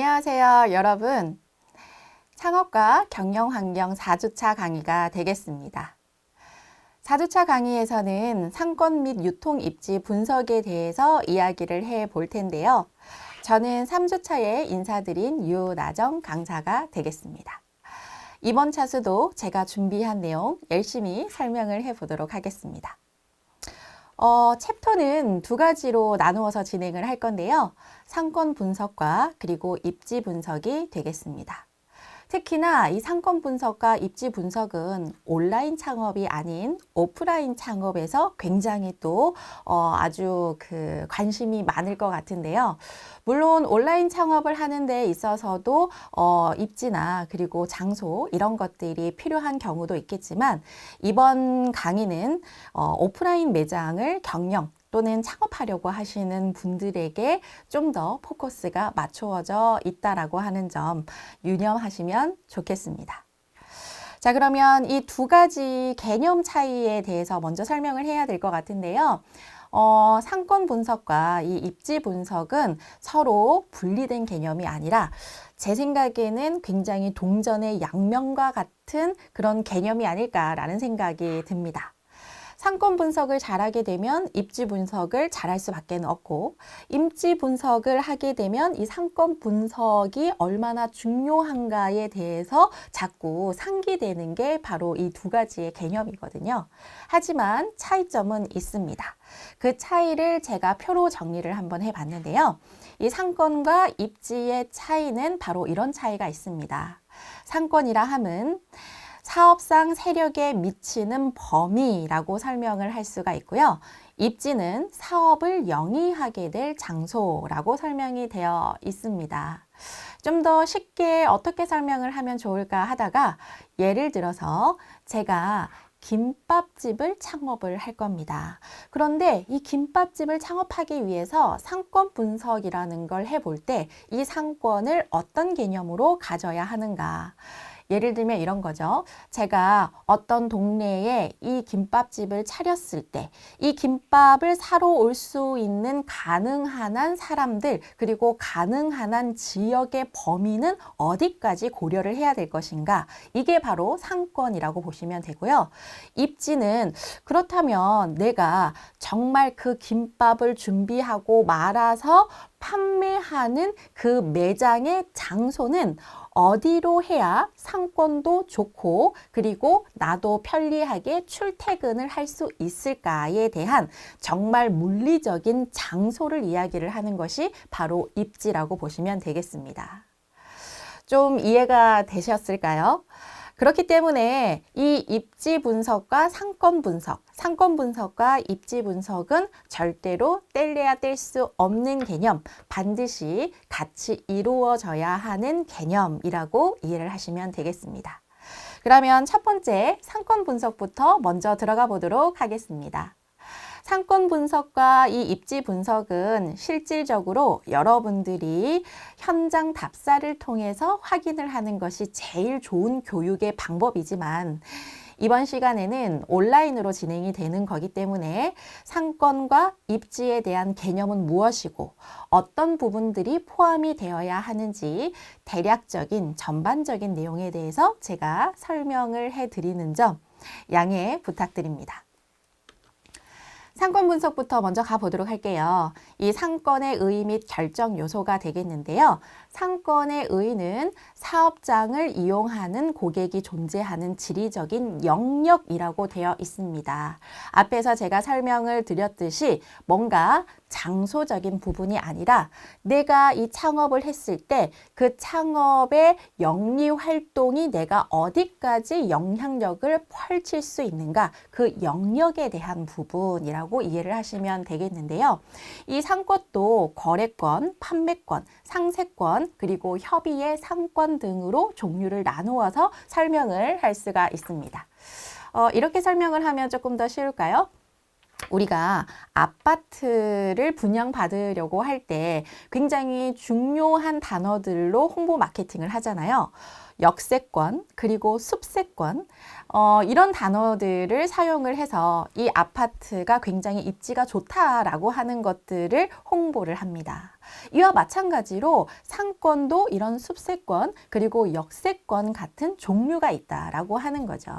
안녕하세요, 여러분. 창업과 경영환경 4주차 강의가 되겠습니다. 4주차 강의에서는 상권 및 유통 입지 분석에 대해서 이야기를 해 볼 텐데요. 저는 3주차에 인사드린 유나정 강사가 되겠습니다. 이번 차수도 제가 준비한 내용 열심히 설명을 해 보도록 하겠습니다. 챕터는 두 가지로 나누어서 진행을 할 건데요. 상권 분석과 그리고 입지 분석이 되겠습니다. 특히나 이 상권 분석과 입지 분석은 온라인 창업이 아닌 오프라인 창업에서 굉장히 또 아주 관심이 많을 것 같은데요. 물론 온라인 창업을 하는 데 있어서도 입지나 그리고 장소 이런 것들이 필요한 경우도 있겠지만 이번 강의는 오프라인 매장을 경영 또는 창업하려고 하시는 분들에게 좀 더 포커스가 맞추어져 있다라고 하는 점 유념하시면 좋겠습니다. 자, 그러면 이 두 가지 개념 차이에 대해서 먼저 설명을 해야 될 것 같은데요. 상권 분석과 이 입지 분석은 서로 분리된 개념이 아니라 제 생각에는 굉장히 동전의 양면과 같은 그런 개념이 아닐까라는 생각이 듭니다. 상권 분석을 잘하게 되면 입지 분석을 잘할 수밖에 없고, 입지 분석을 하게 되면 이 상권 분석이 얼마나 중요한가에 대해서 자꾸 상기되는 게 바로 이 두 가지의 개념이거든요. 하지만 차이점은 있습니다. 그 차이를 제가 표로 정리를 한번 해봤는데요. 이 상권과 입지의 차이는 바로 이런 차이가 있습니다. 상권이라 함은 사업상 세력에 미치는 범위라고 설명을 할 수가 있고요. 입지는 사업을 영위하게 될 장소라고 설명이 되어 있습니다. 좀 더 쉽게 어떻게 설명을 하면 좋을까 하다가 예를 들어서 제가 김밥집을 창업을 할 겁니다. 그런데 이 김밥집을 창업하기 위해서 상권 분석이라는 걸 해볼 때 이 상권을 어떤 개념으로 가져야 하는가? 예를 들면 이런 거죠. 제가 어떤 동네에 이 김밥집을 차렸을 때 이 김밥을 사러 올 수 있는 가능한 한 사람들 그리고 가능한 한 지역의 범위는 어디까지 고려를 해야 될 것인가. 이게 바로 상권이라고 보시면 되고요. 입지는 그렇다면 내가 정말 그 김밥을 준비하고 말아서 판매하는 그 매장의 장소는 어디로 해야 상권도 좋고 그리고 나도 편리하게 출퇴근을 할 수 있을까에 대한 정말 물리적인 장소를 이야기를 하는 것이 바로 입지라고 보시면 되겠습니다. 좀 이해가 되셨을까요? 그렇기 때문에 이 입지 분석과 상권 분석과 입지 분석은 절대로 뗄래야 뗄 수 없는 개념, 반드시 같이 이루어져야 하는 개념이라고 이해를 하시면 되겠습니다. 그러면 첫 번째 상권 분석부터 먼저 들어가 보도록 하겠습니다. 상권 분석과 이 입지 분석은 실질적으로 여러분들이 현장 답사를 통해서 확인을 하는 것이 제일 좋은 교육의 방법이지만 이번 시간에는 온라인으로 진행이 되는 거기 때문에 상권과 입지에 대한 개념은 무엇이고 어떤 부분들이 포함이 되어야 하는지 대략적인 전반적인 내용에 대해서 제가 설명을 해드리는 점 양해 부탁드립니다. 상권 분석부터 먼저 가보도록 할게요. 이 상권의 의 및 결정 요소가 되겠는데요. 상권의 의는 사업장을 이용하는 고객이 존재하는 지리적인 영역이라고 되어 있습니다. 앞에서 제가 설명을 드렸듯이 뭔가 장소적인 부분이 아니라 내가 이 창업을 했을 때 그 창업의 영리 활동이 내가 어디까지 영향력을 펼칠 수 있는가 그 영역에 대한 부분이라고 이해를 하시면 되겠는데요. 이 상권도 거래권, 판매권, 상세권 그리고 협의의 상권 등으로 종류를 나누어서 설명을 할 수가 있습니다. 이렇게 설명을 하면 조금 더 쉬울까요? 우리가 아파트를 분양받으려고 할 때 굉장히 중요한 단어들로 홍보 마케팅을 하잖아요. 역세권, 그리고 숲세권, 이런 단어들을 사용을 해서 이 아파트가 굉장히 입지가 좋다라고 하는 것들을 홍보를 합니다. 이와 마찬가지로 상권도 이런 습세권 그리고 역세권 같은 종류가 있다라고 하는 거죠.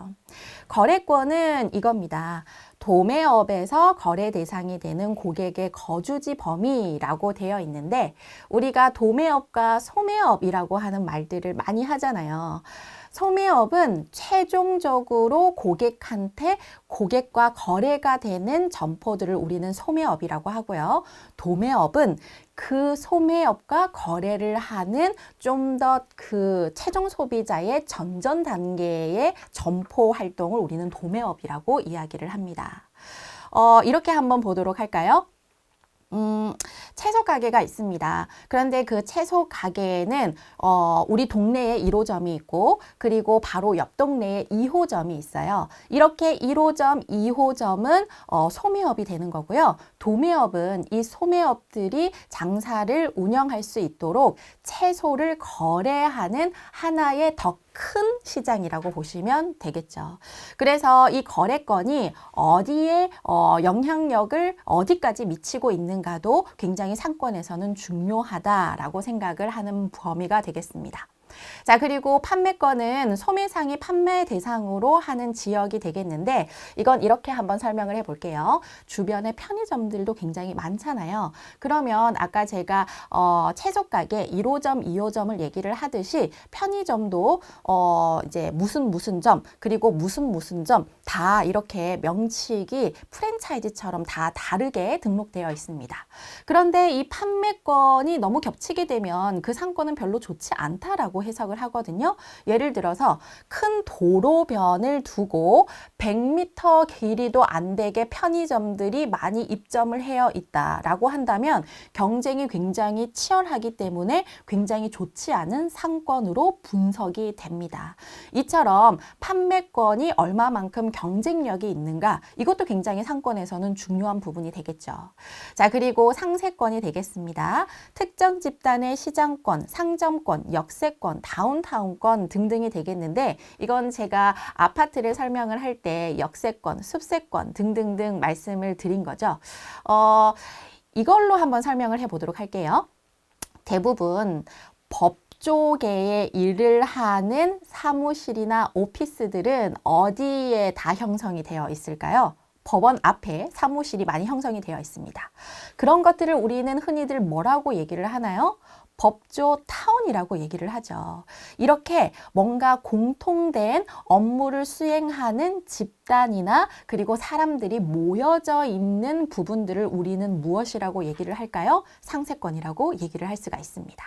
거래권은 이겁니다. 도매업에서 거래 대상이 되는 고객의 거주지 범위라고 되어 있는데 우리가 도매업과 소매업이라고 하는 말들을 많이 하잖아요. 소매업은 최종적으로 고객과 거래가 되는 점포들을 우리는 소매업이라고 하고요. 도매업은 그 소매업과 거래를 하는 좀 더 그 최종 소비자의 전전 단계의 점포 활동을 우리는 도매업이라고 이야기를 합니다. 이렇게 한번 보도록 할까요? 채소 가게가 있습니다. 그런데 그 채소 가게에는 우리 동네에 1호점이 있고 그리고 바로 옆 동네에 2호점이 있어요. 이렇게 1호점, 2호점은 소매업이 되는 거고요. 도매업은 이 소매업들이 장사를 운영할 수 있도록 채소를 거래하는 하나의 더 큰 시장이라고 보시면 되겠죠. 그래서 이 거래권이 어디에 영향력을 어디까지 미치고 있는가도 굉장히 상권에서는 중요하다라고 생각을 하는 범위가 되겠습니다. 자, 그리고 판매권은 소매상이 판매 대상으로 하는 지역이 되겠는데 이건 이렇게 한번 설명을 해볼게요. 주변에 편의점들도 굉장히 많잖아요. 그러면 아까 제가 채소 가게 1호점, 2호점을 얘기를 하듯이 편의점도 이제 무슨 점 그리고 무슨 점 다 이렇게 명칭이 프랜차이즈처럼 다 다르게 등록되어 있습니다. 그런데 이 판매권이 너무 겹치게 되면 그 상권은 별로 좋지 않다라고 해석을 하거든요. 예를 들어서 큰 도로변을 두고 100m 길이도 안 되게 편의점들이 많이 입점을 해어 있다라고 한다면 경쟁이 굉장히 치열하기 때문에 굉장히 좋지 않은 상권으로 분석이 됩니다. 이처럼 판매권이 얼마만큼 경쟁력이 있는가 이것도 굉장히 상권에서는 중요한 부분이 되겠죠. 자, 그리고 상세권이 되겠습니다. 특정 집단의 시장권, 상점권, 역세권, 다운타운권 등등이 되겠는데 이건 제가 아파트를 설명을 할 때 역세권, 숲세권 등등등 말씀을 드린 거죠. 이걸로 한번 설명을 해보도록 할게요. 대부분 법조계에 일을 하는 사무실이나 오피스들은 어디에 다 형성이 되어 있을까요? 법원 앞에 사무실이 많이 형성이 되어 있습니다. 그런 것들을 우리는 흔히들 뭐라고 얘기를 하나요? 법조 타운이라고 얘기를 하죠. 이렇게 뭔가 공통된 업무를 수행하는 집단이나 그리고 사람들이 모여져 있는 부분들을 우리는 무엇이라고 얘기를 할까요? 상세권이라고 얘기를 할 수가 있습니다.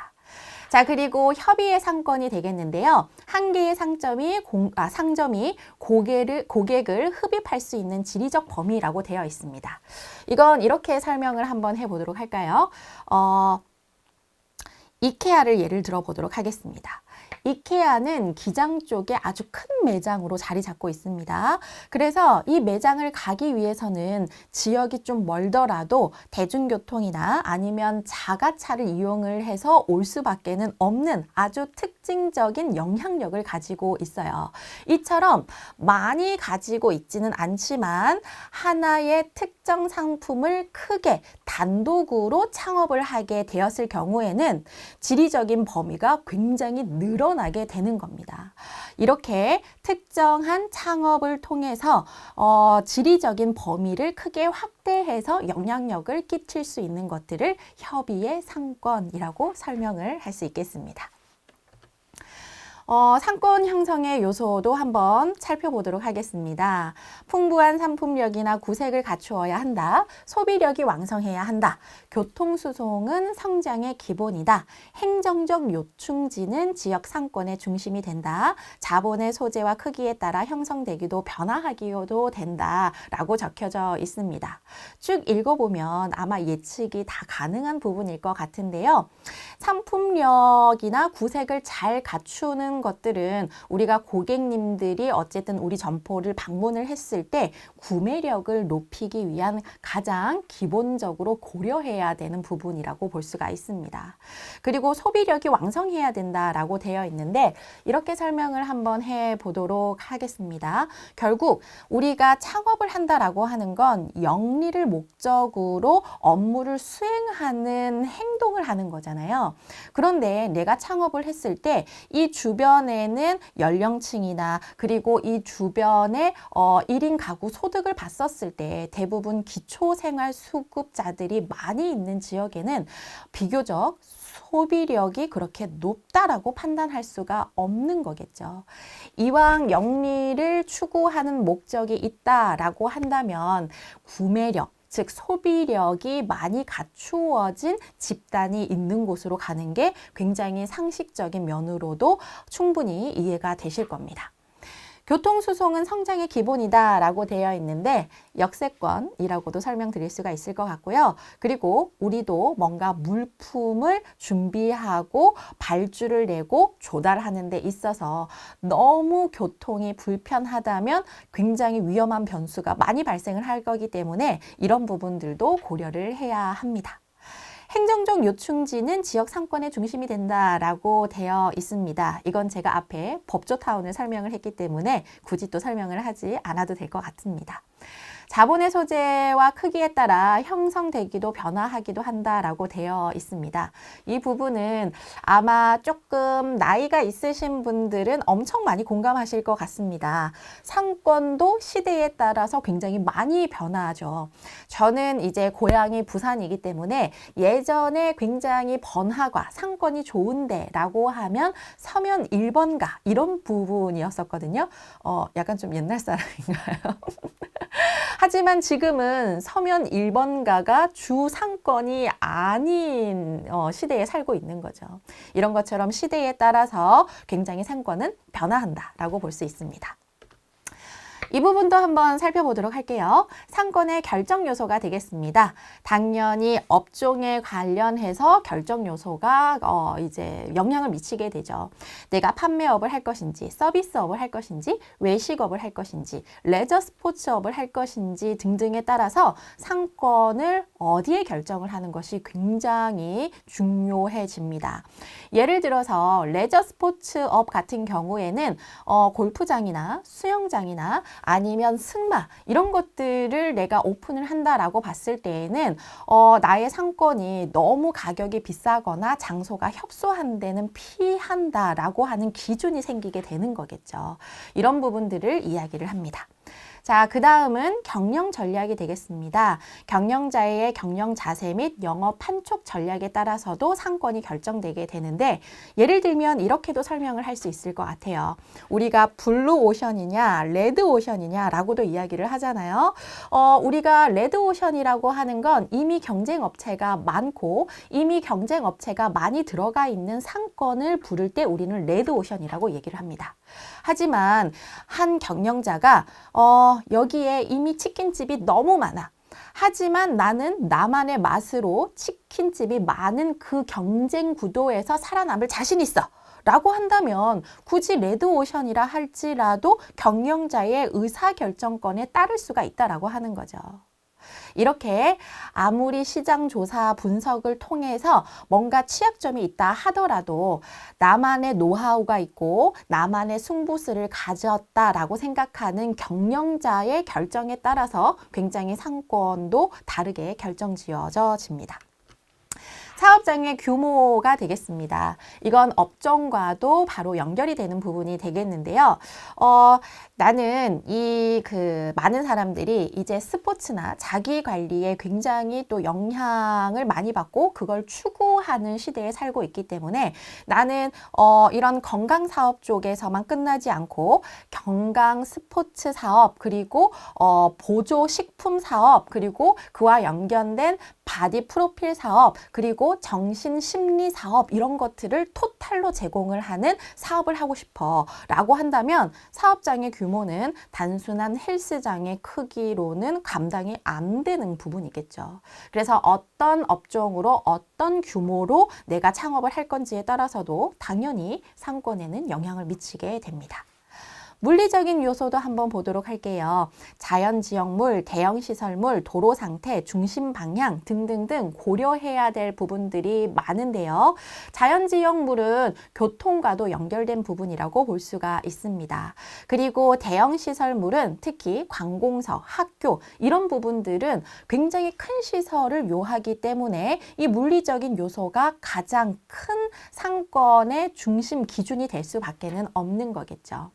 자, 그리고 협의의 상권이 되겠는데요. 한 개의 상점이 고객을 흡입할 수 있는 지리적 범위라고 되어 있습니다. 이건 이렇게 설명을 한번 해보도록 할까요? 이케아를 예를 들어보도록 하겠습니다. 이케아는 기장 쪽에 아주 큰 매장으로 자리 잡고 있습니다. 그래서 이 매장을 가기 위해서는 지역이 좀 멀더라도 대중교통이나 아니면 자가차를 이용을 해서 올 수밖에는 없는 아주 특징적인 영향력을 가지고 있어요. 이처럼 많이 가지고 있지는 않지만 하나의 특정 상품을 크게 단독으로 창업을 하게 되었을 경우에는 지리적인 범위가 굉장히 늘어나게 되는 겁니다. 이렇게 특정한 창업을 통해서 지리적인 범위를 크게 확대해서 영향력을 끼칠 수 있는 것들을 협의의 상권이라고 설명을 할 수 있겠습니다. 상권 형성의 요소도 한번 살펴보도록 하겠습니다. 풍부한 상품력이나 구색을 갖추어야 한다. 소비력이 왕성해야 한다. 교통수송은 성장의 기본이다. 행정적 요충지는 지역 상권의 중심이 된다. 자본의 소재와 크기에 따라 형성되기도 변화하기도 된다. 라고 적혀져 있습니다. 쭉 읽어보면 아마 예측이 다 가능한 부분일 것 같은데요. 상품력이나 구색을 잘 갖추는 이런 것들은 우리가 고객님들이 어쨌든 우리 점포를 방문을 했을 때 구매력을 높이기 위한 가장 기본적으로 고려해야 되는 부분이라고 볼 수가 있습니다. 그리고 소비력이 왕성해야 된다라고 되어 있는데 이렇게 설명을 한번 해 보도록 하겠습니다. 결국 우리가 창업을 한다라고 하는 건 영리를 목적으로 업무를 수행하는 행동을 하는 거잖아요. 그런데 내가 창업을 했을 때 이 주변에는 연령층이나 그리고 이 주변에 1인 가구 소득을 봤었을 때 대부분 기초생활수급자들이 많이 있는 지역에는 비교적 소비력이 그렇게 높다라고 판단할 수가 없는 거겠죠. 이왕 영리를 추구하는 목적이 있다라고 한다면 구매력, 즉 소비력이 많이 갖추어진 집단이 있는 곳으로 가는 게 굉장히 상식적인 면으로도 충분히 이해가 되실 겁니다. 교통수송은 성장의 기본이다 라고 되어 있는데 역세권이라고도 설명드릴 수가 있을 것 같고요. 그리고 우리도 뭔가 물품을 준비하고 발주를 내고 조달하는 데 있어서 너무 교통이 불편하다면 굉장히 위험한 변수가 많이 발생을 할 거기 때문에 이런 부분들도 고려를 해야 합니다. 행정적 요충지는 지역 상권의 중심이 된다라고 되어 있습니다. 이건 제가 앞에 법조타운을 설명을 했기 때문에 굳이 또 설명을 하지 않아도 될 것 같습니다. 자본의 소재와 크기에 따라 형성되기도 변화하기도 한다라고 되어 있습니다. 이 부분은 아마 조금 나이가 있으신 분들은 엄청 많이 공감하실 것 같습니다. 상권도 시대에 따라서 굉장히 많이 변화하죠. 저는 이제 고향이 부산이기 때문에 예전에 굉장히 번화가, 상권이 좋은데라고 하면 서면 1번가 이런 부분이었었거든요. 약간 좀 옛날 사람인가요? 하지만 지금은 서면 1번가가 주 상권이 아닌 시대에 살고 있는 거죠. 이런 것처럼 시대에 따라서 굉장히 상권은 변화한다라고 볼 수 있습니다. 이 부분도 한번 살펴보도록 할게요. 상권의 결정 요소가 되겠습니다. 당연히 업종에 관련해서 결정 요소가 이제 영향을 미치게 되죠. 내가 판매업을 할 것인지, 서비스업을 할 것인지, 외식업을 할 것인지, 레저 스포츠업을 할 것인지 등등에 따라서 상권을 어디에 결정을 하는 것이 굉장히 중요해집니다. 예를 들어서 레저 스포츠업 같은 경우에는 골프장이나 수영장이나 아니면 승마 이런 것들을 내가 오픈을 한다라고 봤을 때에는 나의 상권이 너무 가격이 비싸거나 장소가 협소한 데는 피한다라고 하는 기준이 생기게 되는 거겠죠. 이런 부분들을 이야기를 합니다. 자, 그 다음은 경영 전략이 되겠습니다. 경영자의 경영 자세 및 영업 판촉 전략에 따라서도 상권이 결정되게 되는데 예를 들면 이렇게도 설명을 할 수 있을 것 같아요. 우리가 블루 오션이냐 레드 오션이냐 라고도 이야기를 하잖아요. 우리가 레드 오션이라고 하는 건 이미 경쟁 업체가 많고 이미 경쟁 업체가 많이 들어가 있는 상권을 부를 때 우리는 레드 오션이라고 얘기를 합니다. 하지만 한 경영자가 여기에 이미 치킨집이 너무 많아. 하지만 나는 나만의 맛으로 치킨집이 많은 그 경쟁 구도에서 살아남을 자신 있어. 라고 한다면 굳이 레드오션이라 할지라도 경영자의 의사결정권에 따를 수가 있다라고 하는 거죠. 이렇게 아무리 시장 조사 분석을 통해서 뭔가 취약점이 있다 하더라도 나만의 노하우가 있고 나만의 승부수를 가졌다라고 생각하는 경영자의 결정에 따라서 굉장히 상권도 다르게 결정지어집니다. 사업장의 규모가 되겠습니다. 이건 업종과도 바로 연결이 되는 부분이 되겠는데요. 나는 많은 사람들이 이제 스포츠나 자기 관리에 굉장히 또 영향을 많이 받고 그걸 추구하는 시대에 살고 있기 때문에 나는 이런 건강 사업 쪽에서만 끝나지 않고 건강 스포츠 사업 그리고 보조 식품 사업 그리고 그와 연결된 바디 프로필 사업 그리고 그리고 정신, 심리 사업 이런 것들을 토탈로 제공을 하는 사업을 하고 싶어 라고 한다면 사업장의 규모는 단순한 헬스장의 크기로는 감당이 안 되는 부분이겠죠. 그래서 어떤 업종으로 어떤 규모로 내가 창업을 할 건지에 따라서도 당연히 상권에는 영향을 미치게 됩니다. 물리적인 요소도 한번 보도록 할게요. 자연지역물, 대형시설물, 도로 상태, 중심 방향 등등등 고려해야 될 부분들이 많은데요. 자연지역물은 교통과도 연결된 부분이라고 볼 수가 있습니다. 그리고 대형시설물은 특히 관공서, 학교 이런 부분들은 굉장히 큰 시설을 요하기 때문에 이 물리적인 요소가 가장 큰 상권의 중심 기준이 될 수밖에는 없는 거겠죠.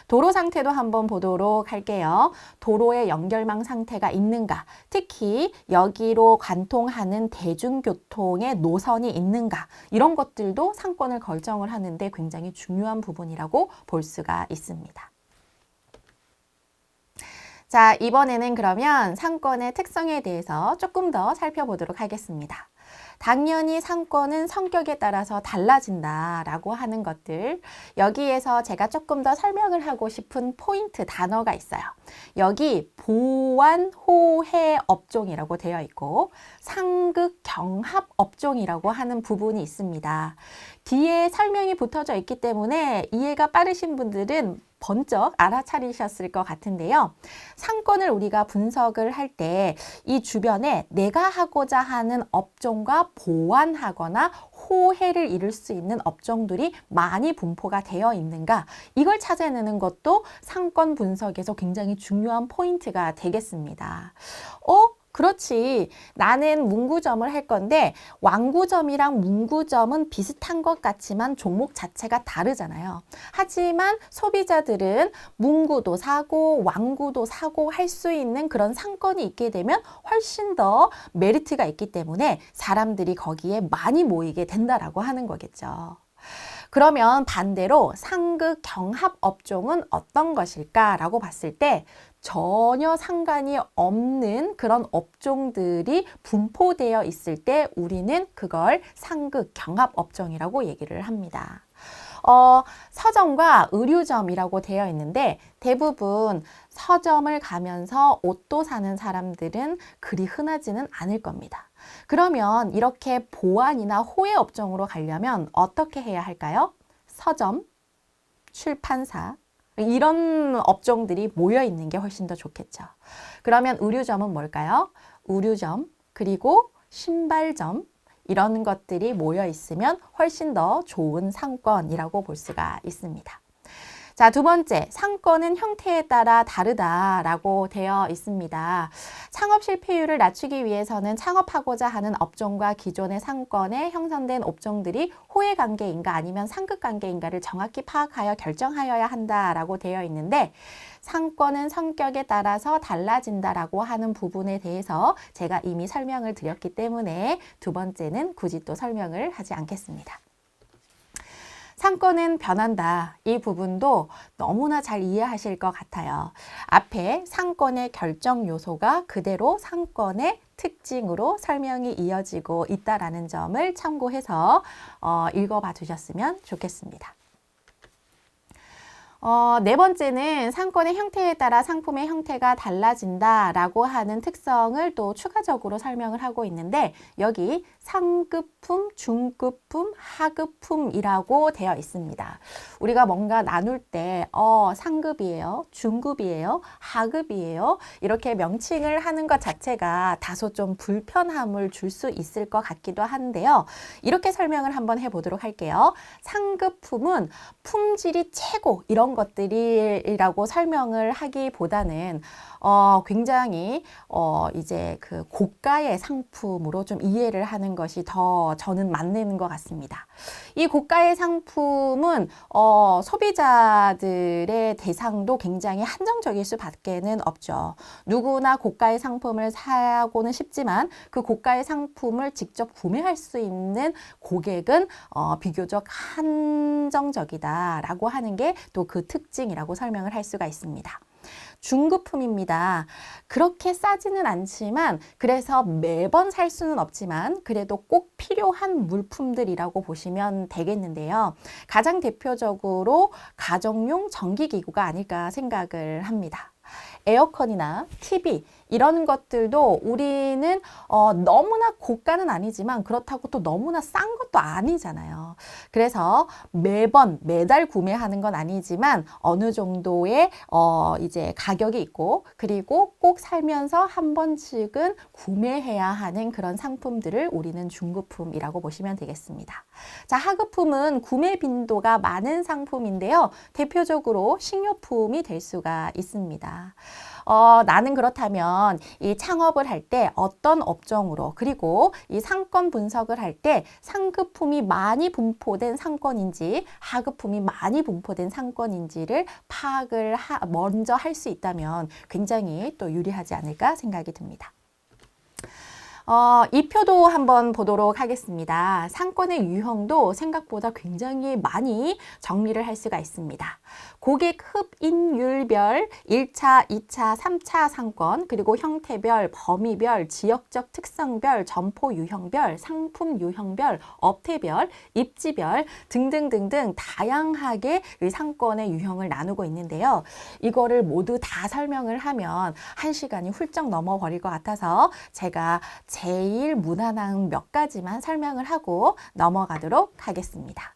도로 상태도 한번 보도록 할게요. 도로의 연결망 상태가 있는가, 특히 여기로 관통하는 대중교통의 노선이 있는가, 이런 것들도 상권을 결정을 하는데 굉장히 중요한 부분이라고 볼 수가 있습니다. 자, 이번에는 그러면 상권의 특성에 대해서 조금 더 살펴보도록 하겠습니다. 당연히 상권은 성격에 따라서 달라진다라고 하는 것들, 여기에서 제가 조금 더 설명을 하고 싶은 포인트 단어가 있어요. 여기 보완호해 업종이라고 되어 있고 상극 경합 업종이라고 하는 부분이 있습니다. 뒤에 설명이 붙어져 있기 때문에 이해가 빠르신 분들은 번쩍 알아차리셨을 것 같은데요. 상권을 우리가 분석을 할 때 이 주변에 내가 하고자 하는 업종과 보완하거나 호혜를 이룰 수 있는 업종들이 많이 분포가 되어 있는가, 이걸 찾아내는 것도 상권 분석에서 굉장히 중요한 포인트가 되겠습니다. 그렇지. 나는 문구점을 할 건데 왕구점이랑 문구점은 비슷한 것 같지만 종목 자체가 다르잖아요. 하지만 소비자들은 문구도 사고 왕구도 사고 할 수 있는 그런 상권이 있게 되면 훨씬 더 메리트가 있기 때문에 사람들이 거기에 많이 모이게 된다라고 하는 거겠죠. 그러면 반대로 상극 경합 업종은 어떤 것일까라고 봤을 때 전혀 상관이 없는 그런 업종들이 분포되어 있을 때 우리는 그걸 상극 경합 업종이라고 얘기를 합니다. 서점과 의류점이라고 되어 있는데 대부분 서점을 가면서 옷도 사는 사람들은 그리 흔하지는 않을 겁니다. 그러면 이렇게 보완이나 호혜 업종으로 가려면 어떻게 해야 할까요? 서점, 출판사, 이런 업종들이 모여 있는 게 훨씬 더 좋겠죠. 그러면 의류점은 뭘까요? 의류점, 그리고 신발점, 이런 것들이 모여 있으면 훨씬 더 좋은 상권이라고 볼 수가 있습니다. 자, 두 번째, 상권은 형태에 따라 다르다라고 되어 있습니다. 창업 실패율을 낮추기 위해서는 창업하고자 하는 업종과 기존의 상권에 형성된 업종들이 호혜 관계인가 아니면 상극 관계인가를 정확히 파악하여 결정하여야 한다라고 되어 있는데 상권은 성격에 따라서 달라진다라고 하는 부분에 대해서 제가 이미 설명을 드렸기 때문에 두 번째는 굳이 또 설명을 하지 않겠습니다. 상권은 변한다. 이 부분도 너무나 잘 이해하실 것 같아요. 앞에 상권의 결정 요소가 그대로 상권의 특징으로 설명이 이어지고 있다라는 점을 참고해서 읽어봐 주셨으면 좋겠습니다. 네 번째는 상권의 형태에 따라 상품의 형태가 달라진다라고 하는 특성을 또 추가적으로 설명을 하고 있는데 여기 상급품, 중급품, 하급품이라고 되어 있습니다. 우리가 뭔가 나눌 때 상급이에요, 중급이에요, 하급이에요 이렇게 명칭을 하는 것 자체가 다소 좀 불편함을 줄 수 있을 것 같기도 한데요. 이렇게 설명을 한번 해보도록 할게요. 상급품은 품질이 최고 이런 것들이라고 설명을 하기보다는 굉장히 이제 그 고가의 상품으로 좀 이해를 하는 것이 더 저는 맞는 것 같습니다. 이 고가의 상품은 소비자들의 대상도 굉장히 한정적일 수밖에는 없죠. 누구나 고가의 상품을 사고는 싶지만 그 고가의 상품을 직접 구매할 수 있는 고객은 비교적 한정적이다라고 하는 게 또 그 특징이라고 설명을 할 수가 있습니다. 중급품입니다. 그렇게 싸지는 않지만 그래서 매번 살 수는 없지만 그래도 꼭 필요한 물품들이라고 보시면 되겠는데요. 가장 대표적으로 가정용 전기기구가 아닐까 생각을 합니다. 에어컨이나 TV 이런 것들도 우리는 너무나 고가는 아니지만 그렇다고 또 너무나 싼 것도 아니잖아요. 그래서 매달 구매하는 건 아니지만 어느 정도의 이제 가격이 있고 그리고 꼭 살면서 한 번씩은 구매해야 하는 그런 상품들을 우리는 중급품이라고 보시면 되겠습니다. 자, 하급품은 구매 빈도가 많은 상품인데요. 대표적으로 식료품이 될 수가 있습니다. 나는 그렇다면 이 창업을 할 때 어떤 업종으로 그리고 이 상권 분석을 할 때 상급품이 많이 분포된 상권인지 하급품이 많이 분포된 상권인지를 파악을 먼저 할 수 있다면 굉장히 또 유리하지 않을까 생각이 듭니다. 이 표도 한번 보도록 하겠습니다. 상권의 유형도 생각보다 굉장히 많이 정리를 할 수가 있습니다. 고객 흡인율별 1차, 2차, 3차 상권, 그리고 형태별, 범위별, 지역적 특성별, 점포 유형별, 상품 유형별, 업태별, 입지별 등등등등 다양하게 이 상권의 유형을 나누고 있는데요. 이거를 모두 다 설명을 하면 1시간이 훌쩍 넘어버릴 것 같아서 제가 제일 무난한 몇 가지만 설명을 하고 넘어가도록 하겠습니다.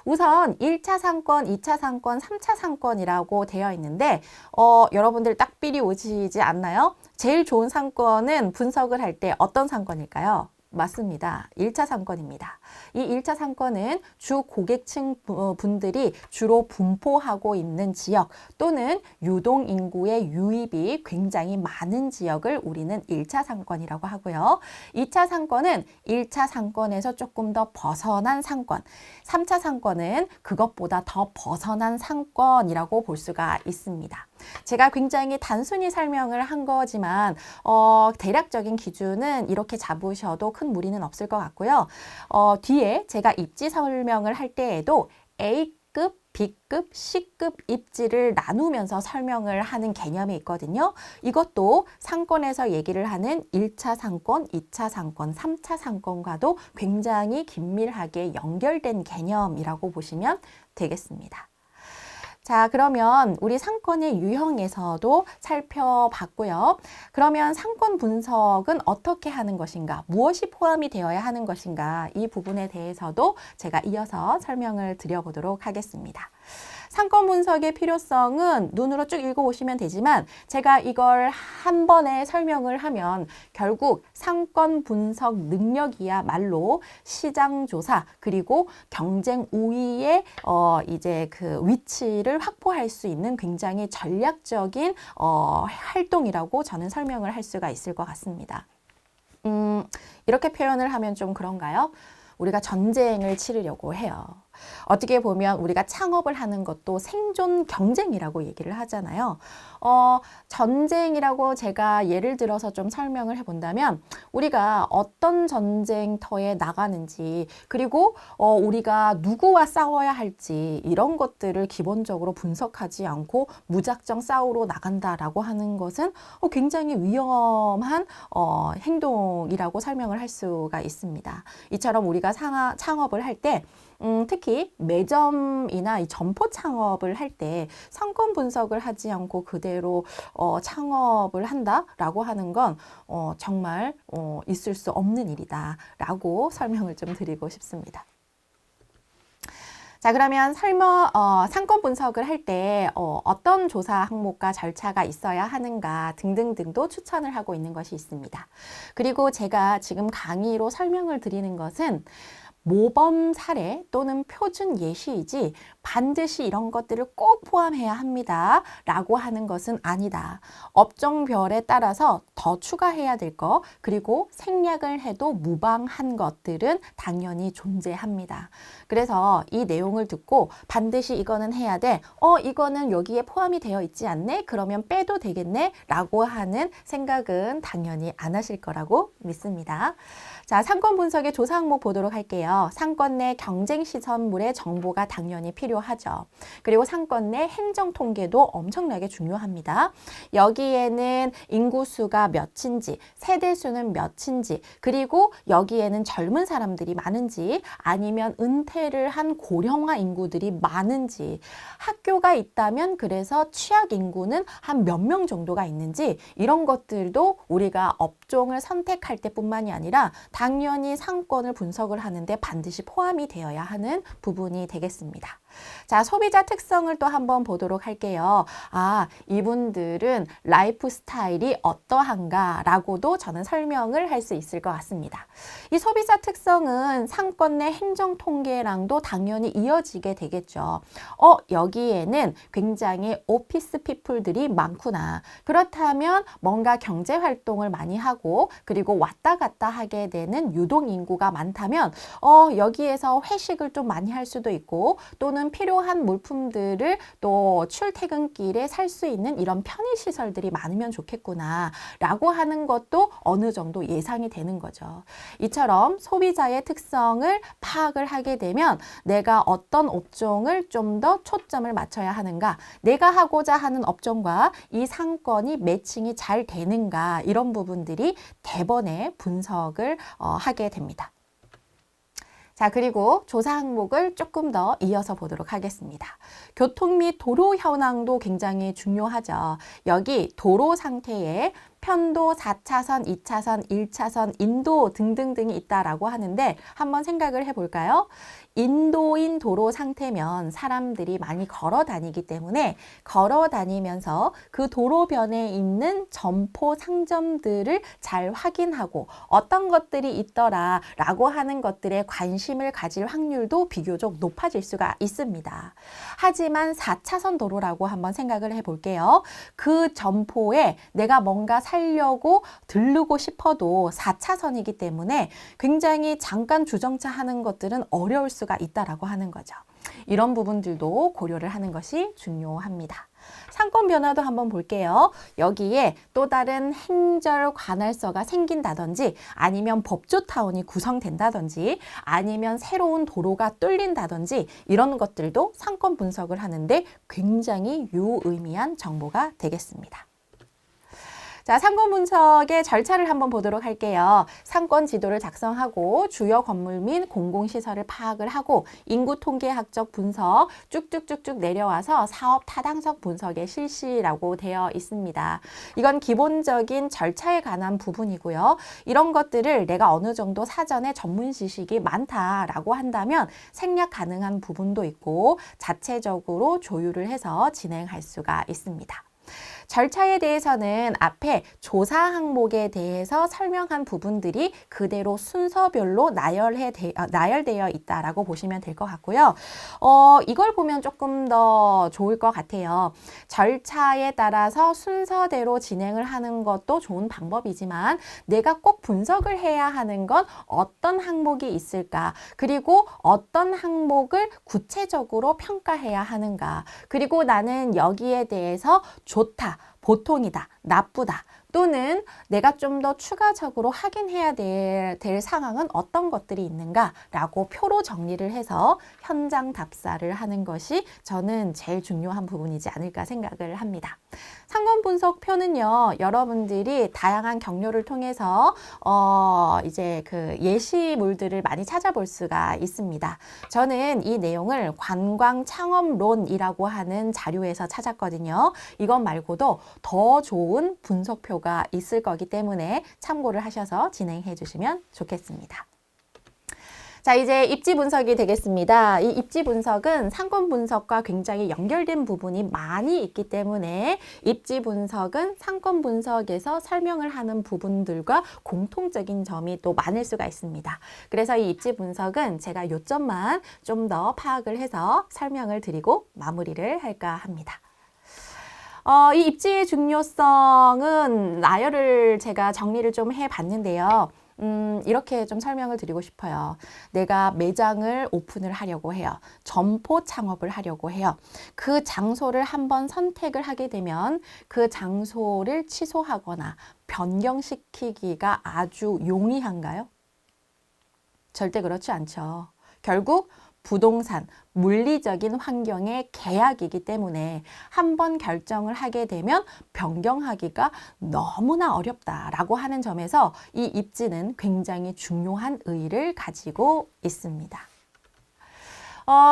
우선 1차 상권, 2차 상권, 3차 상권이라고 되어 있는데 여러분들 딱 삘이 오시지 않나요? 제일 좋은 상권은 분석을 할 때 어떤 상권일까요? 맞습니다. 1차 상권입니다. 이 1차 상권은 주 고객층 분들이 주로 분포하고 있는 지역 또는 유동 인구의 유입이 굉장히 많은 지역을 우리는 1차 상권이라고 하고요. 2차 상권은 1차 상권에서 조금 더 벗어난 상권, 3차 상권은 그것보다 더 벗어난 상권이라고 볼 수가 있습니다. 제가 굉장히 단순히 설명을 한 거지만 대략적인 기준은 이렇게 잡으셔도 큰 무리는 없을 것 같고요. 뒤에 제가 입지 설명을 할 때에도 A급, B급, C급 입지를 나누면서 설명을 하는 개념이 있거든요. 이것도 상권에서 얘기를 하는 1차 상권, 2차 상권, 3차 상권과도 굉장히 긴밀하게 연결된 개념이라고 보시면 되겠습니다. 자, 그러면 우리 상권의 유형에서도 살펴봤고요. 그러면 상권 분석은 어떻게 하는 것인가? 무엇이 포함이 되어야 하는 것인가? 이 부분에 대해서도 제가 이어서 설명을 드려보도록 하겠습니다. 상권 분석의 필요성은 눈으로 쭉 읽어보시면 되지만 제가 이걸 한 번에 설명을 하면 결국 상권 분석 능력이야말로 시장 조사 그리고 경쟁 우위의 이제 그 위치를 확보할 수 있는 굉장히 전략적인 활동이라고 저는 설명을 할 수가 있을 것 같습니다. 이렇게 표현을 하면 좀 그런가요? 우리가 전쟁을 치르려고 해요. 어떻게 보면 우리가 창업을 하는 것도 생존 경쟁이라고 얘기를 하잖아요. 전쟁이라고 제가 예를 들어서 좀 설명을 해본다면 우리가 어떤 전쟁터에 나가는지 그리고 우리가 누구와 싸워야 할지 이런 것들을 기본적으로 분석하지 않고 무작정 싸우러 나간다라고 하는 것은 굉장히 위험한 행동이라고 설명을 할 수가 있습니다. 이처럼 우리가 창업을 할 때 특히 매점이나 이 점포 창업을 할 때 상권 분석을 하지 않고 그대로 창업을 한다라고 하는 건 정말 있을 수 없는 일이다라고 설명을 좀 드리고 싶습니다. 자, 그러면 상권 분석을 할 때 어떤 조사 항목과 절차가 있어야 하는가 등등등도 추천을 하고 있는 것이 있습니다. 그리고 제가 지금 강의로 설명을 드리는 것은 모범 사례 또는 표준 예시이지 반드시 이런 것들을 꼭 포함해야 합니다 라고 하는 것은 아니다. 업종별에 따라서 더 추가해야 될 것 그리고 생략을 해도 무방한 것들은 당연히 존재합니다. 그래서 이 내용을 듣고 반드시 이거는 해야 돼. 이거는 여기에 포함이 되어 있지 않네? 그러면 빼도 되겠네? 라고 하는 생각은 당연히 안 하실 거라고 믿습니다. 자, 상권 분석의 조사 항목 보도록 할게요. 있는데요. 상권 내 경쟁시설물의 정보가 당연히 필요하죠. 그리고 상권 내 행정통계도 엄청나게 중요합니다. 여기에는 인구수가 몇인지, 세대수는 몇인지, 그리고 여기에는 젊은 사람들이 많은지, 아니면 은퇴를 한 고령화 인구들이 많은지, 학교가 있다면 그래서 취약 인구는 한 몇 명 정도가 있는지, 이런 것들도 우리가 업종을 선택할 때뿐만이 아니라 당연히 상권을 분석을 하는데 반드시 포함이 되어야 하는 부분이 되겠습니다. 자, 소비자 특성을 또 한번 보도록 할게요. 아, 이분들은 라이프 스타일이 어떠한가 라고도 저는 설명을 할 수 있을 것 같습니다. 이 소비자 특성은 상권 내 행정 통계랑도 당연히 이어지게 되겠죠. 여기에는 굉장히 오피스 피플들이 많구나. 그렇다면 뭔가 경제 활동을 많이 하고 그리고 왔다 갔다 하게 되는 유동 인구가 많다면 여기에서 회식을 좀 많이 할 수도 있고 또는 필요한 물품들을 또 출퇴근길에 살 수 있는 이런 편의시설들이 많으면 좋겠구나 라고 하는 것도 어느 정도 예상이 되는 거죠. 이처럼 소비자의 특성을 파악을 하게 되면 내가 어떤 업종을 좀 더 초점을 맞춰야 하는가, 내가 하고자 하는 업종과 이 상권이 매칭이 잘 되는가, 이런 부분들이 대번에 분석을 하게 됩니다. 자, 그리고 조사 항목을 조금 더 이어서 보도록 하겠습니다. 교통 및 도로 현황도 굉장히 중요하죠. 여기 도로 상태에 편도 4차선, 2차선, 1차선, 인도 등등등이 있다라고 하는데 한번 생각을 해볼까요? 인도인 도로 상태면 사람들이 많이 걸어 다니기 때문에 걸어 다니면서 그 도로변에 있는 점포 상점들을 잘 확인하고 어떤 것들이 있더라라고 하는 것들에 관심을 가질 확률도 비교적 높아질 수가 있습니다. 하지만 4차선 도로라고 한번 생각을 해볼게요. 그 점포에 내가 뭔가 살려고 들르고 싶어도 4차선이기 때문에 굉장히 잠깐 주정차 하는 것들은 어려울 수가 있다라고 하는 거죠. 이런 부분들도 고려를 하는 것이 중요합니다. 상권 변화도 한번 볼게요. 여기에 또 다른 행정 관할서가 생긴다든지 아니면 법조타운이 구성된다든지 아니면 새로운 도로가 뚫린다든지 이런 것들도 상권 분석을 하는데 굉장히 유의미한 정보가 되겠습니다. 자, 상권 분석의 절차를 한번 보도록 할게요. 상권 지도를 작성하고 주요 건물 및 공공시설을 파악을 하고 인구 통계학적 분석 쭉쭉쭉쭉 내려와서 사업 타당성 분석의 실시라고 되어 있습니다. 이건 기본적인 절차에 관한 부분이고요. 이런 것들을 내가 어느 정도 사전에 전문 지식이 많다라고 한다면 생략 가능한 부분도 있고 자체적으로 조율을 해서 진행할 수가 있습니다. 절차에 대해서는 앞에 조사 항목에 대해서 설명한 부분들이 그대로 순서별로 나열되어 있다라고 보시면 될 것 같고요. 이걸 보면 조금 더 좋을 것 같아요. 절차에 따라서 순서대로 진행을 하는 것도 좋은 방법이지만 내가 꼭 분석을 해야 하는 건 어떤 항목이 있을까? 그리고 어떤 항목을 구체적으로 평가해야 하는가? 그리고 나는 여기에 대해서 좋다, 보통이다, 나쁘다 또는 내가 좀 더 추가적으로 확인해야 될 상황은 어떤 것들이 있는가라고 표로 정리를 해서 현장 답사를 하는 것이 저는 제일 중요한 부분이지 않을까 생각을 합니다. 상권 분석표는요, 여러분들이 다양한 경로를 통해서 이제 그 예시물들을 많이 찾아볼 수가 있습니다. 저는 이 내용을 관광창업론이라고 하는 자료에서 찾았거든요. 이것 말고도 더 좋은 분석표가 있을 거기 때문에 참고를 하셔서 진행해 주시면 좋겠습니다. 자, 이제 입지 분석이 되겠습니다. 이 입지 분석은 상권 분석과 굉장히 연결된 부분이 많이 있기 때문에 입지 분석은 상권 분석에서 설명을 하는 부분들과 공통적인 점이 또 많을 수가 있습니다. 그래서 이 입지 분석은 제가 요점만 좀 더 파악을 해서 설명을 드리고 마무리를 할까 합니다. 이 입지의 중요성은 나열을 제가 정리를 좀 해봤는데요. 이렇게 좀 설명을 드리고 싶어요. 내가 매장을 오픈을 하려고 해요. 점포 창업을 하려고 해요. 그 장소를 한번 선택을 하게 되면 그 장소를 취소하거나 변경시키기가 아주 용이한가요? 절대 그렇지 않죠. 결국 부동산, 물리적인 환경의 계약이기 때문에 한 번 결정을 하게 되면 변경하기가 너무나 어렵다라고 하는 점에서 이 입지는 굉장히 중요한 의의를 가지고 있습니다.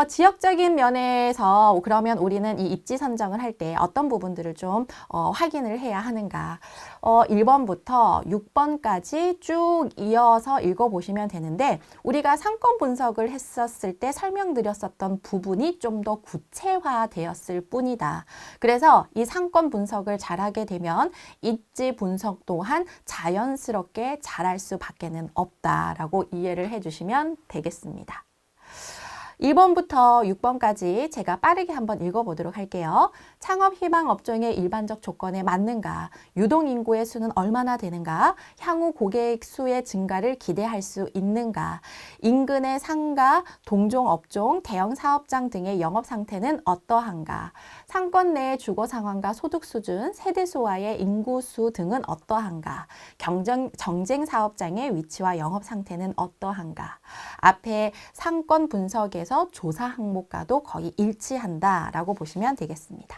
지역적인 면에서 그러면 우리는 이 입지 선정을 할 때 어떤 부분들을 좀 확인을 해야 하는가. 1번부터 6번까지 쭉 이어서 읽어보시면 되는데 우리가 상권 분석을 했었을 때 설명드렸었던 부분이 좀 더 구체화되었을 뿐이다. 그래서 이 상권 분석을 잘하게 되면 입지 분석 또한 자연스럽게 잘할 수밖에는 없다라고 이해를 해주시면 되겠습니다. 1번부터 6번까지 제가 빠르게 한번 읽어보도록 할게요. 창업 희망 업종의 일반적 조건에 맞는가? 유동인구의 수는 얼마나 되는가? 향후 고객 수의 증가를 기대할 수 있는가? 인근의 상가, 동종 업종, 대형 사업장 등의 영업 상태는 어떠한가? 상권 내 주거 상황과 소득 수준, 세대수와의 인구수 등은 어떠한가? 경쟁 사업장의 위치와 영업 상태는 어떠한가? 앞에 상권 분석에서 조사 항목과도 거의 일치한다라고 보시면 되겠습니다.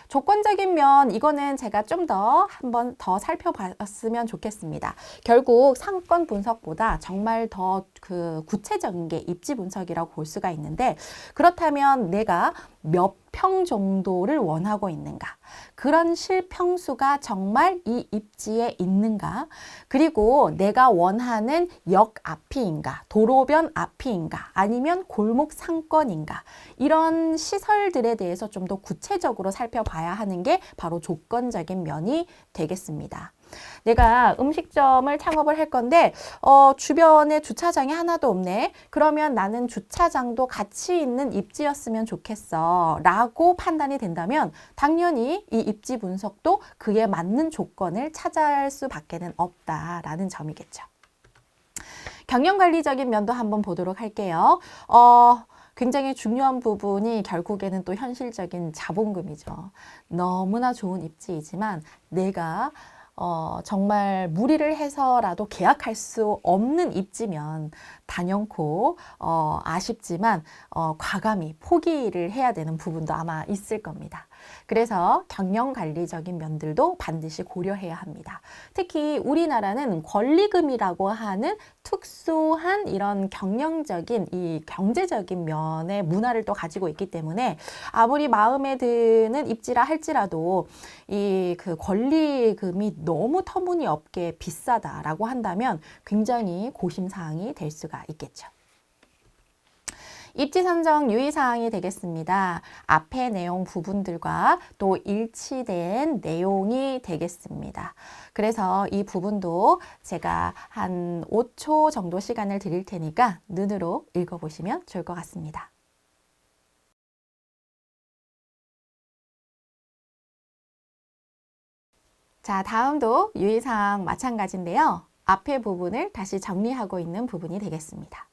조건적인 면 이거는 제가 좀 더 한번 더 살펴봤으면 좋겠습니다. 결국 상권 분석보다 정말 더 구체적인 게 입지 분석이라고 볼 수가 있는데 그렇다면 내가 몇 평 정도를 원하고 있는가? 그런 실평수가 정말 이 입지에 있는가? 그리고 내가 원하는 역 앞이인가? 도로변 앞이인가? 아니면 골목 상권인가? 이런 시설들에 대해서 좀 더 구체적으로 살펴봐야 하는 게 바로 조건적인 면이 되겠습니다. 내가 음식점을 창업을 할 건데 주변에 주차장이 하나도 없네. 그러면 나는 주차장도 같이 있는 입지였으면 좋겠어 라고 판단이 된다면 당연히 이 입지 분석도 그에 맞는 조건을 찾아갈 수밖에는 없다라는 점이겠죠. 경영관리적인 면도 한번 보도록 할게요. 굉장히 중요한 부분이 결국에는 또 현실적인 자본금이죠. 너무나 좋은 입지이지만 내가 정말 무리를 해서라도 계약할 수 없는 입지면 단연코 아쉽지만 과감히 포기를 해야 되는 부분도 아마 있을 겁니다. 그래서 경영관리적인 면들도 반드시 고려해야 합니다. 특히 우리나라는 권리금이라고 하는 특수한 이런 이 경제적인 면의 문화를 또 가지고 있기 때문에 아무리 마음에 드는 입지라 할지라도 그 권리금이 너무 터무니없게 비싸다라고 한다면 굉장히 고심사항이 될 수가 있겠죠. 입지 선정 유의사항이 되겠습니다. 앞의 내용 부분들과 또 일치된 내용이 되겠습니다. 그래서 이 부분도 제가 한 5초 정도 시간을 드릴 테니까 눈으로 읽어보시면 좋을 것 같습니다. 자, 다음도 유의사항 마찬가지인데요. 앞의 부분을 다시 정리하고 있는 부분이 되겠습니다.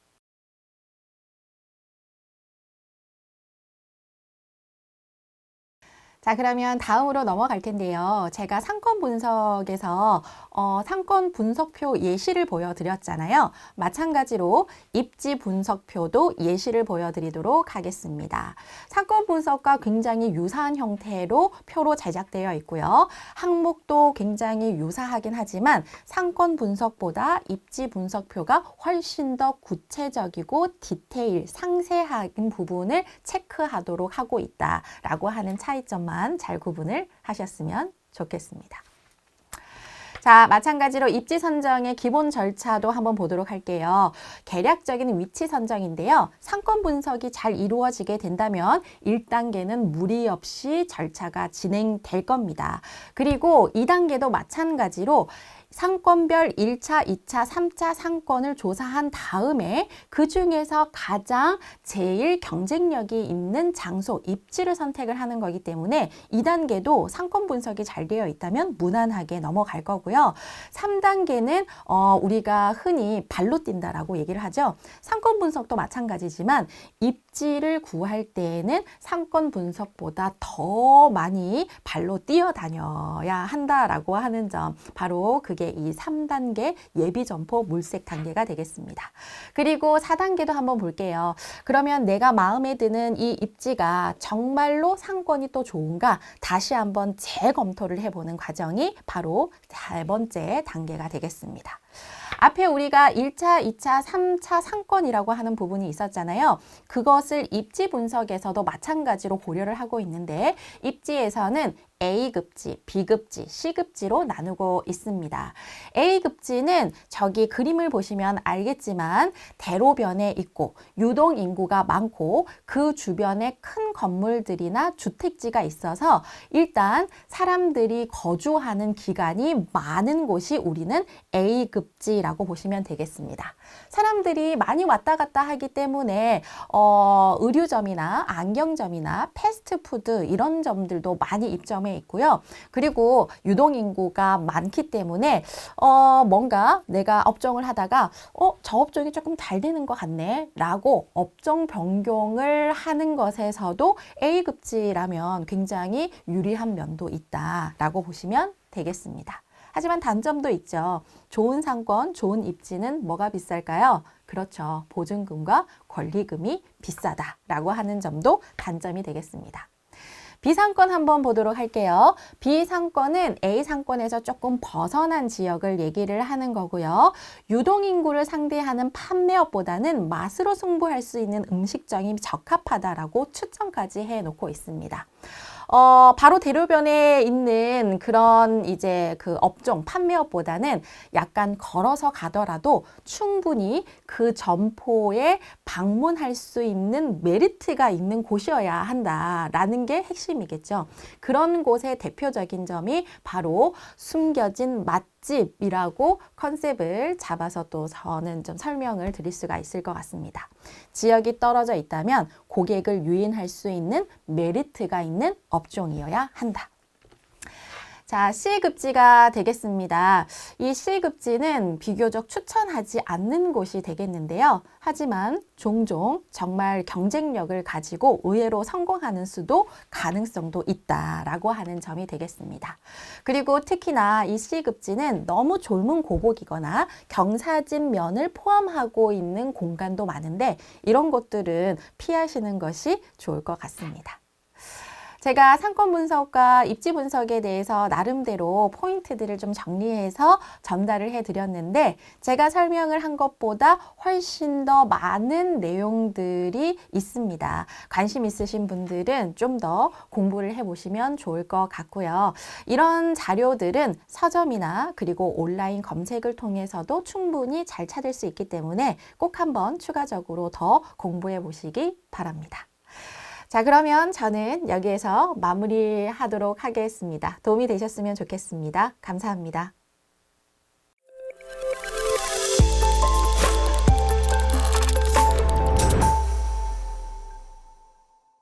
자, 그러면 다음으로 넘어갈 텐데요. 제가 상권 분석에서 상권 분석표 예시를 보여드렸잖아요. 마찬가지로 입지 분석표도 예시를 보여드리도록 하겠습니다. 상권 분석과 굉장히 유사한 형태로 표로 제작되어 있고요. 항목도 굉장히 유사하긴 하지만 상권 분석보다 입지 분석표가 훨씬 더 구체적이고 상세한 부분을 체크하도록 하고 있다라고 하는 차이점만 잘 구분을 하셨으면 좋겠습니다. 자, 마찬가지로 입지 선정의 기본 절차도 한번 보도록 할게요. 계략적인 위치 선정인데요. 상권 분석이 잘 이루어지게 된다면 1단계는 무리 없이 절차가 진행될 겁니다. 그리고 2단계도 마찬가지로 상권별 1차, 2차, 3차 상권을 조사한 다음에 그 중에서 가장 제일 경쟁력이 있는 장소, 입지를 선택을 하는 거기 때문에 2단계도 상권 분석이 잘 되어 있다면 무난하게 넘어갈 거고요. 3단계는 우리가 흔히 발로 뛴다라고 얘기를 하죠. 상권 분석도 마찬가지지만 입지를 구할 때에는 상권 분석보다 더 많이 발로 뛰어다녀야 한다라고 하는 점, 바로 그게 그게 이 3단계 예비점포 물색 단계가 되겠습니다. 그리고 4단계도 한번 볼게요. 그러면 내가 마음에 드는 이 입지가 정말로 상권이 또 좋은가 다시 한번 재검토를 해보는 과정이 바로 4번째 단계가 되겠습니다. 앞에 우리가 1차, 2차, 3차 상권이라고 하는 부분이 있었잖아요. 그것을 입지 분석에서도 마찬가지로 고려를 하고 있는데 입지에서는 A급지, B급지, C급지로 나누고 있습니다. A급지는 저기 그림을 보시면 알겠지만 대로변에 있고 유동인구가 많고 그 주변에 큰 건물들이나 주택지가 있어서 일단 사람들이 거주하는 기간이 많은 곳이 우리는 A급지라고 보시면 되겠습니다. 사람들이 많이 왔다 갔다 하기 때문에 의류점이나 안경점이나 패스트푸드 이런 점들도 많이 입점해 있고요. 그리고 유동인구가 많기 때문에 뭔가 내가 업종을 하다가 저 업종이 조금 잘 되는 것 같네 라고 업종 변경을 하는 것에서도 A급지라면 굉장히 유리한 면도 있다라고 보시면 되겠습니다. 하지만 단점도 있죠. 좋은 상권, 좋은 입지는 뭐가 비쌀까요? 그렇죠. 보증금과 권리금이 비싸다라고 하는 점도 단점이 되겠습니다. B상권 한번 보도록 할게요. B상권은 A상권에서 조금 벗어난 지역을 얘기를 하는 거고요. 유동인구를 상대하는 판매업보다는 맛으로 승부할 수 있는 음식점이 적합하다라고 추천까지 해놓고 있습니다. 바로 대로변에 있는 그런 이제 그 업종, 판매업보다는 약간 걸어서 가더라도 충분히 그 점포에 방문할 수 있는 메리트가 있는 곳이어야 한다라는 게 핵심이겠죠. 그런 곳의 대표적인 점이 바로 숨겨진 맛집이라고 컨셉을 잡아서 또 저는 좀 설명을 드릴 수가 있을 것 같습니다. 지역이 떨어져 있다면 고객을 유인할 수 있는 메리트가 있는 업종이어야 한다. 자, C급지가 되겠습니다. 이 C급지는 비교적 추천하지 않는 곳이 되겠는데요. 하지만 종종 정말 경쟁력을 가지고 의외로 성공하는 수도 가능성도 있다라고 하는 점이 되겠습니다. 그리고 특히나 이 C급지는 너무 졸문 고복이거나 경사진 면을 포함하고 있는 공간도 많은데 이런 곳들은 피하시는 것이 좋을 것 같습니다. 제가 상권 분석과 입지 분석에 대해서 나름대로 포인트들을 좀 정리해서 전달을 해드렸는데 제가 설명을 한 것보다 훨씬 더 많은 내용들이 있습니다. 관심 있으신 분들은 좀 더 공부를 해보시면 좋을 것 같고요. 이런 자료들은 서점이나 그리고 온라인 검색을 통해서도 충분히 잘 찾을 수 있기 때문에 꼭 한번 추가적으로 더 공부해 보시기 바랍니다. 자, 그러면 저는 여기에서 마무리하도록 하겠습니다. 도움이 되셨으면 좋겠습니다. 감사합니다.